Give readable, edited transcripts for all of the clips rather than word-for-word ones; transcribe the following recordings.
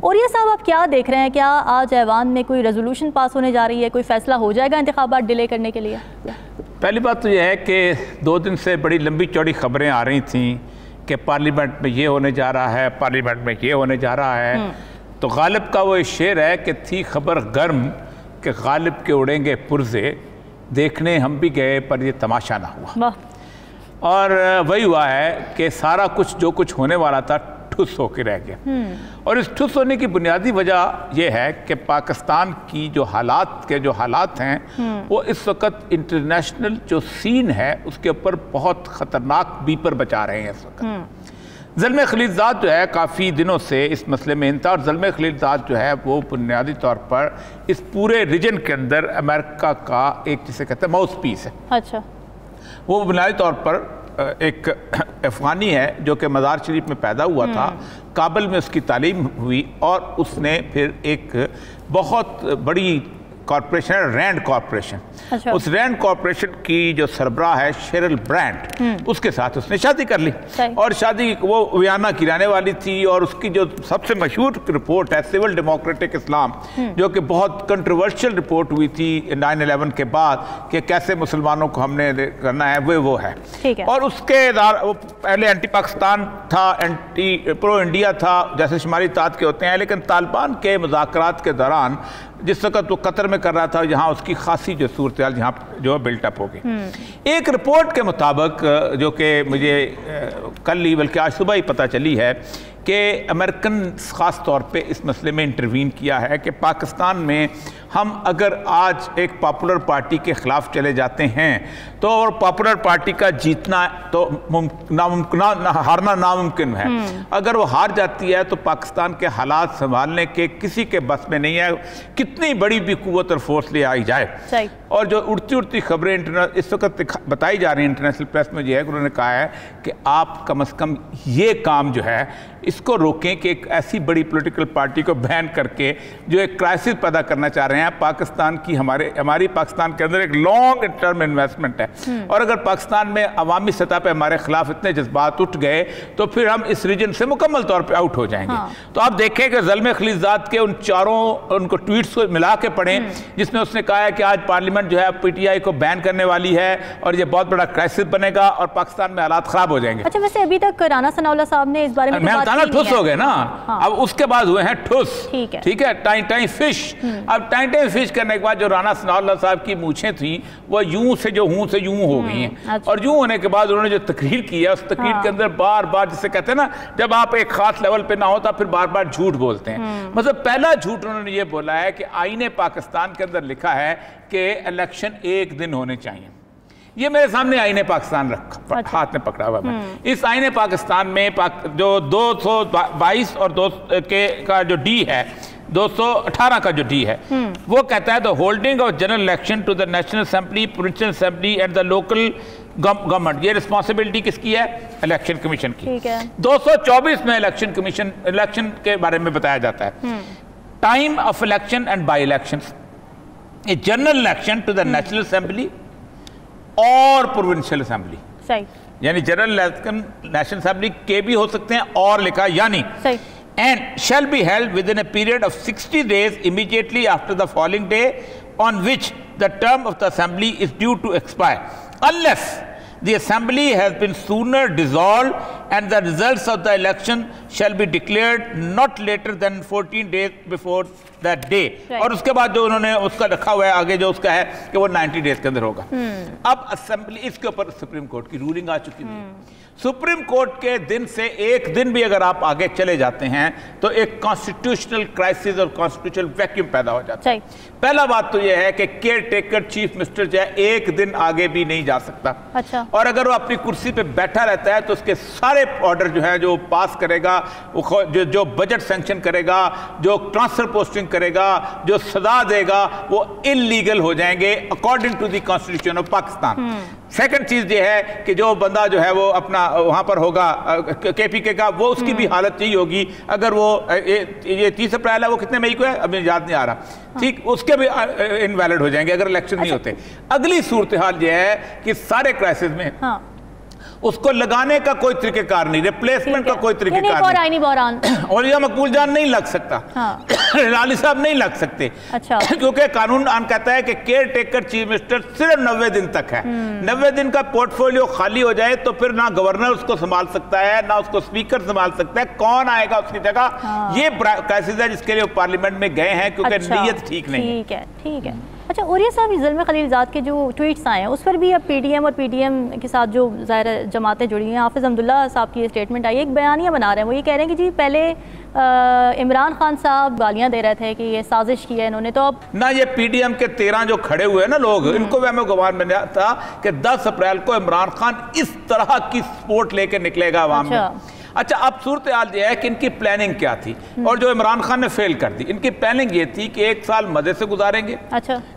औरिया साहब, आप क्या देख रहे हैं, क्या आज ऐवान में कोई रेजोल्यूशन पास होने जा रही है, कोई फैसला हो जाएगा इंतखाबात डिले करने के लिए? पहली बात तो यह है कि 2 दिन से बड़ी लंबी चौड़ी खबरें आ रही थीं कि पार्लियामेंट में ये होने जा रहा है, पार्लियामेंट में ये होने जा रहा है। तो गालिब का वो शेर है कि थी खबर गर्म कि गालिब के उड़ेंगे पुर्जे, देखने हम भी गए पर ये तमाशा ना हुआ। और वही हुआ है कि सारा कुछ जो कुछ होने वाला था ठुस होकर रह गया। और इस ठुस होने की बुनियादी वजह यह है कि पाकिस्तान की जो हालात हैं वो इस वक्त इंटरनेशनल जो सीन है उसके ऊपर बहुत ख़तरनाक बीपर बचा रहे हैं इस वक्त। ज़ल्मे खलीलज़ाद जो है काफ़ी दिनों से इस मसले में था, और ज़ल्मे खलीलज़ाद जो है वो बुनियादी तौर पर इस पूरे रीजन के अंदर अमेरिका का एक जिसे कहते हैं माउथ पीस है। अच्छा। वो बुनियादी तौर पर एक अफ़गानी है जो कि मज़ार शरीफ में पैदा हुआ था, काबुल में उसकी तालीम हुई और उसने फिर एक बहुत बड़ी कॉरपोरेशन है रैंड कॉरपोरेशन। अच्छा। उस रैंड कॉरपोरेशन की जो सरबराह है शेरिल ब्रांड, उसके साथ उसने शादी कर ली। और शादी वो वियना की रहने वाली थी, और उसकी जो सबसे मशहूर रिपोर्ट है सिविल डेमोक्रेटिक इस्लाम, जो कि बहुत कंट्रोवर्शियल रिपोर्ट हुई थी 9/11 के बाद कि कैसे मुसलमानों को हमने करना है, वो है। और उसके वो पहले एंटी पाकिस्तान था, एंटी प्रो इंडिया था, जैसे शुमारी इत्तेहाद के होते हैं, लेकिन तालिबान के मुज़ाकरात के दौरान जिस वक्त वो कतर में कर रहा था, यहाँ उसकी खासी जो सूरत हाल यहाँ जो बिल्टअप हो गई। एक रिपोर्ट के मुताबिक जो कि मुझे कल ही बल्कि आज सुबह ही पता चली है कि अमेरिकन ख़ास तौर पे इस मसले में इंटरवीन किया है कि पाकिस्तान में हम अगर आज एक पॉपुलर पार्टी के ख़िलाफ़ चले जाते हैं तो और पॉपुलर पार्टी का जीतना तो हारना नामुमकिन है। अगर वो हार जाती है तो पाकिस्तान के हालात संभालने के किसी के बस में नहीं है, कितनी बड़ी भी कुव्वत और फोर्स ले आई जाए। और जो उड़ती खबरें इस वक्त बताई जा रही हैं इंटरनेशनल प्रेस में, जो है उन्होंने कहा है कि आप कम से कम ये काम जो है इसको रोकें कि एक ऐसी बड़ी पॉलिटिकल पार्टी को बैन करके जो एक क्राइसिस पैदा करना चाह रहे हैं पाकिस्तान की। हमारी पाकिस्तान के अंदर एक लॉन्ग टर्म इन्वेस्टमेंट है, और अगर पाकिस्तान में अवामी सतह पे हमारे खिलाफ इतने जज्बात उठ गए तो फिर हम इस रीजन से मुकम्मल तौर पे आउट हो जाएंगे। तो आप देखें कि ज़ल्मे खलीलज़ाद के उन चारों उनको ट्वीट्स को मिला के पढ़ें, जिसमें उसने कहा है कि आज पार्लियामेंट जो है PTI को बैन करने वाली है और ये बहुत बड़ा क्राइसिस बनेगा और पाकिस्तान में हालात खराब हो जाएंगे। अच्छा, वैसे अभी तक राना सनाउल्लाह साहब ने इस बारे में ठुस हो गए ना। अब उसके बाद हुए हैं ठुस, ठीक है, टाई फिश। अब टाई फिश करने के बाद जो राना सनाउल्लाह साहब की मूछें थी वो यूं से यूं हो गई हैं। और यूं होने के बाद उन्होंने जो तकरीर की है उस तकरीर के अंदर बार बार, जिसे कहते हैं ना जब आप एक खास लेवल पे ना होता फिर बार बार झूठ बोलते हैं। मतलब पहला झूठ उन्होंने ये बोला है कि आईने पाकिस्तान के अंदर लिखा है कि इलेक्शन एक दिन होने चाहिए। ये मेरे सामने आईने पाकिस्तान रखा, हाथ में पकड़ा हुआ है। इस आईने पाकिस्तान में जो 222 और 2 के का जो डी है, 218 का जो डी है, वो कहता है the holding of general election to the national assembly, provincial assembly and the local government. ये रिस्पॉन्सिबिलिटी किसकी है? इलेक्शन कमीशन की। 224 में इलेक्शन के बारे में बताया जाता है। Time of election and by election, general election to the national assembly और प्रोविंशियल असेंबली। सही, यानी जनरल इलेक्शन नेशनल असेंबली के भी हो सकते हैं और लिखा यानी सही। And shall be held within a period of 60 days immediately after the following day on which the term of the assembly is due to expire unless the assembly has been sooner dissolved and the results of the election shall be declared not later than 14 days before that day। और उसके बाद जो उन्होंने उसका रखा हुआ है आगे जो उसका है कि वो 90 डेज के अंदर होगा। अब असेंबली, इसके ऊपर सुप्रीम कोर्ट की रूलिंग आ चुकी है। सुप्रीम कोर्ट के दिन से एक दिन भी अगर आप आगे चले जाते हैं तो एक कॉन्स्टिट्यूशनल क्राइसिस और कॉन्स्टिट्यूशनल वैक्यूम पैदा हो जाता है। पहला बात तो यह है कि केयर टेकर चीफ मिनिस्टर जो है एक दिन आगे भी नहीं जा सकता। अच्छा। और अगर वो अपनी कुर्सी पे बैठा रहता है तो उसके सारे ऑर्डर जो है जो पास करेगा, जो बजट सैंक्शन करेगा, जो ट्रांसफर पोस्टिंग करेगा, जो सजा देगा, वो इलीगल हो जाएंगे according to the constitution of Pakistan. Second चीज ये है कि जो बंदा जो है वो अपना वहां पर होगा KPK का, वो उसकी भी हालत यही होगी अगर वो ये 30 अप्रैल है, वो कितने मई को है अभी याद नहीं आ रहा, ठीक, उसके भी इनवैलिड हो जाएंगे अगर इलेक्शन नहीं होते। अगली सूरत हाल ये है कि सारे क्राइसिस में اس کو لگانے کا کوئی طریقہ کار نہیں، ریپلیسمنٹ کا کوئی طریقہ کار نہیں، آئینی بحران اولیاء مقبول جان نہیں لگ سکتا، لالی صاحب نہیں لگ سکتے، کیونکہ قانون کہتا ہے کہ کیئر ٹیکر چیف منسٹر صرف 90 دن تک ہے، 90 دن کا پورٹ فولیو خالی ہو جائے تو پھر نہ گورنر اس کو سنبھال سکتا ہے نہ اس کو سپیکر سنبھال سکتا ہے، کون آئے گا اس کی جگہ؟ یہ کرائسس ہے جس کے لیے پارلیمنٹ میں گئے ہیں کیونکہ نیت ٹھیک نہیں ہے۔ ٹھیک ہے۔ اچھا، اولیاء صاحب ظلم خلیل زاد کے جو ٹویٹس آئے ہیں اس پر بھی اب پی ڈی ایم اور پی ڈی ایم کے ساتھ جو ظاہر جماعتیں جڑی ہیں، حافظ حمداللہ صاحب کی یہ اسٹیٹمنٹ آئی ہے، ایک بیانیہ بنا رہے ہیں، وہ یہ کہہ رہے ہیں کہ جی پہلے عمران خان صاحب گالیاں دے رہے تھے کہ یہ سازش کی ہے انہوں نے، تو اب نہ یہ پی ڈی ایم کے 13 جو کھڑے ہوئے نا لوگ، ان کو وہم و گمان میں تھا کہ 10 اپریل کو عمران خان اس طرح کی سپورٹ لے کے نکلے گا عوام میں۔ اچھا، اب صورتحال یہ ہے کہ ان کی پلاننگ کیا تھی اور جو عمران خان نے فیل کر دی۔ ان کی پلاننگ یہ تھی کہ 1 سال مزے سے گزاریں گے،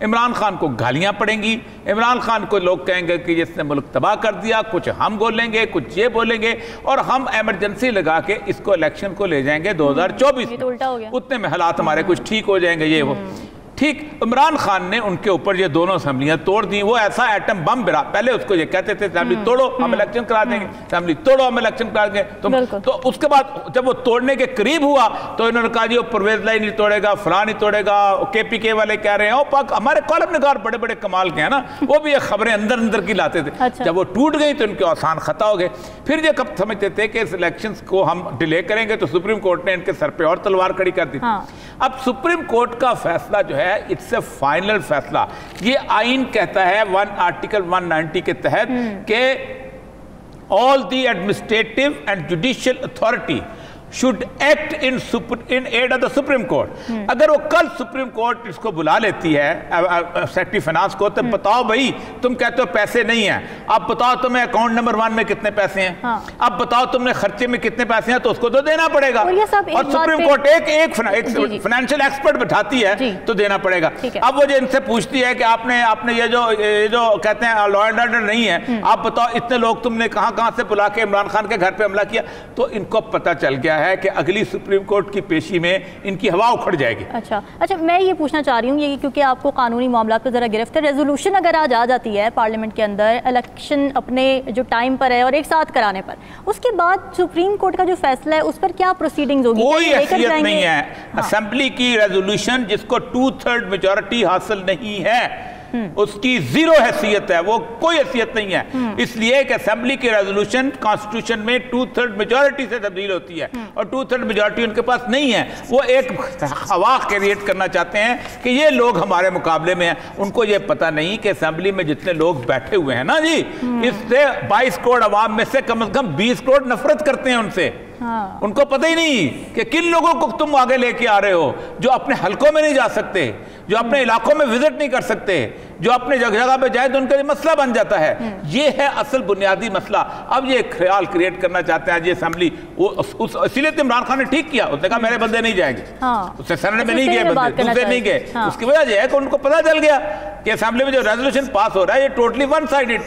عمران خان کو گالیاں پڑیں گی، عمران خان کو لوگ کہیں گے کہ جس نے ملک تباہ کر دیا، کچھ ہم بولیں گے، کچھ یہ بولیں گے، اور ہم ایمرجنسی لگا کے اس کو الیکشن کو لے جائیں گے 2024 میں، اتنے میں حالات ہمارے کچھ ٹھیک ہو جائیں گے۔ یہ وہ ٹھیک، عمران خان نے ان کے اوپر یہ دونوں اسمبلیاں توڑ دیں، وہ ایسا ایٹم بم برا، پہلے اس کو یہ کہتے تھے اسمبلی توڑو ہم الیکشن کرا دیں گے، اسمبلی توڑو ہم الیکشن کرا دیں گے، تو اس کے بعد جب وہ توڑنے کے قریب ہوا تو انہوں نے کہا جی وہ پرویز لائی نہیں توڑے گا، فلاں نہیں توڑے گا، کے پی کے والے کہہ رہے ہیں، ہمارے کالم نگار بڑے بڑے کمال کے ہیں نا، وہ بھی یہ خبریں اندر کی لاتے تھے، جب وہ ٹوٹ گئی تو ان کے آسان خطا ہو گئے۔ پھر یہ کب سمجھتے تھے کہ اس الیکشنز کو ہم ڈیلے کریں گے تو سپریم کورٹ نے ان کے سر پہ اور تلوار کھڑی کر دی۔ اب سپریم کورٹ کا فیصلہ جو ہے اٹس اے فائنل فیصلہ، یہ آئین کہتا ہے آرٹیکل 190 کے تحت کہ all the administrative and judicial authority should act in aid of the Supreme Court۔ اگر وہ کل سپریم کورٹ اس کو بلا لیتی ہے سیکٹری فائنانس کو، تو بتاؤ بھائی تم کہتے ہو پیسے نہیں ہیں، اب بتاؤ تمہیں اکاؤنٹ نمبر 1 میں کتنے پیسے ہیں، اب بتاؤ تم نے خرچے میں کتنے پیسے ہیں، تو اس کو تو دینا پڑے گا، اور سپریم کورٹ ایک فائنینشیل ایکسپرٹ بٹھاتی ہے تو دینا پڑے گا۔ اب وہ جو ان سے پوچھتی ہے کہ آپ نے یہ جو کہتے ہیں لا اینڈ آرڈر نہیں ہے، آپ بتاؤ اتنے لوگ تم نے کہاں سے بلا کے عمران خان کے گھر پہ حملہ کیا، تو ان کو پتہ چل گیا ہے کہ اگلی سپریم کورٹ کی پیشی میں ان کی ہوا اکھڑ جائے گی۔ اچھا، میں یہ پوچھنا چاہ رہی ہوں یہ کیونکہ آپ کو قانونی معاملات پر ذرا گرفت ہے، ریزولوشن اگر آج آ جاتی ہے پارلیمنٹ کے اندر الیکشن اپنے جو ٹائم پر ہے اور ایک ساتھ کرانے پر، اس کے بعد سپریم کورٹ کا جو فیصلہ ہے اس پر کیا پروسیڈنگز ہوگی؟ کوئی حیثیت نہیں ہے، اسمبلی کی ریزولوشن جس کو 2/3 میجورٹی حاصل نہیں ہے اس کی 0 حیثیت ہے، وہ کوئی حیثیت نہیں ہے، اس لیے کہ اسمبلی کی ریزولوشن کانسٹیٹیوشن میں 2/3 میجورٹی سے تبدیل ہوتی ہے، اور 2/3 میجورٹی ان کے پاس نہیں ہے، وہ ایک ہوا کریٹ کرنا چاہتے ہیں کہ یہ لوگ ہمارے مقابلے میں ہیں۔ ان کو یہ پتہ نہیں کہ اسمبلی میں جتنے لوگ بیٹھے ہوئے ہیں نا جی، اس سے 22 کروڑ عوام میں سے کم از کم 20 کروڑ نفرت کرتے ہیں ان سے، ان کو پتہ ہی نہیں کہ کن لوگوں کو تم آگے لے کے آ رہے ہو، جو اپنے حلقوں میں نہیں جا سکتے، جو اپنے علاقوں میں وزٹ نہیں کر سکتے، جو اپنے جگہ پہ جائے تو ان کا یہ مسئلہ بن جاتا ہے۔ یہ ہے اصل بنیادی مسئلہ۔ اب یہ خیال کریٹ کرنا چاہتے ہیں یہ اسمبلی، اسی لیے عمران خان نے ٹھیک کیا، اس نے کہا میرے بندے نہیں جائیں گے، اس سے سینٹ میں نہیں گئے بندے، دوسرے نہیں گئے، اس کی وجہ یہ ہے کہ ان کو پتہ چل گیا کہ اسمبلی میں جو ریزولوشن پاس ہو رہا ہے یہ ٹوٹلی ون سائیڈڈ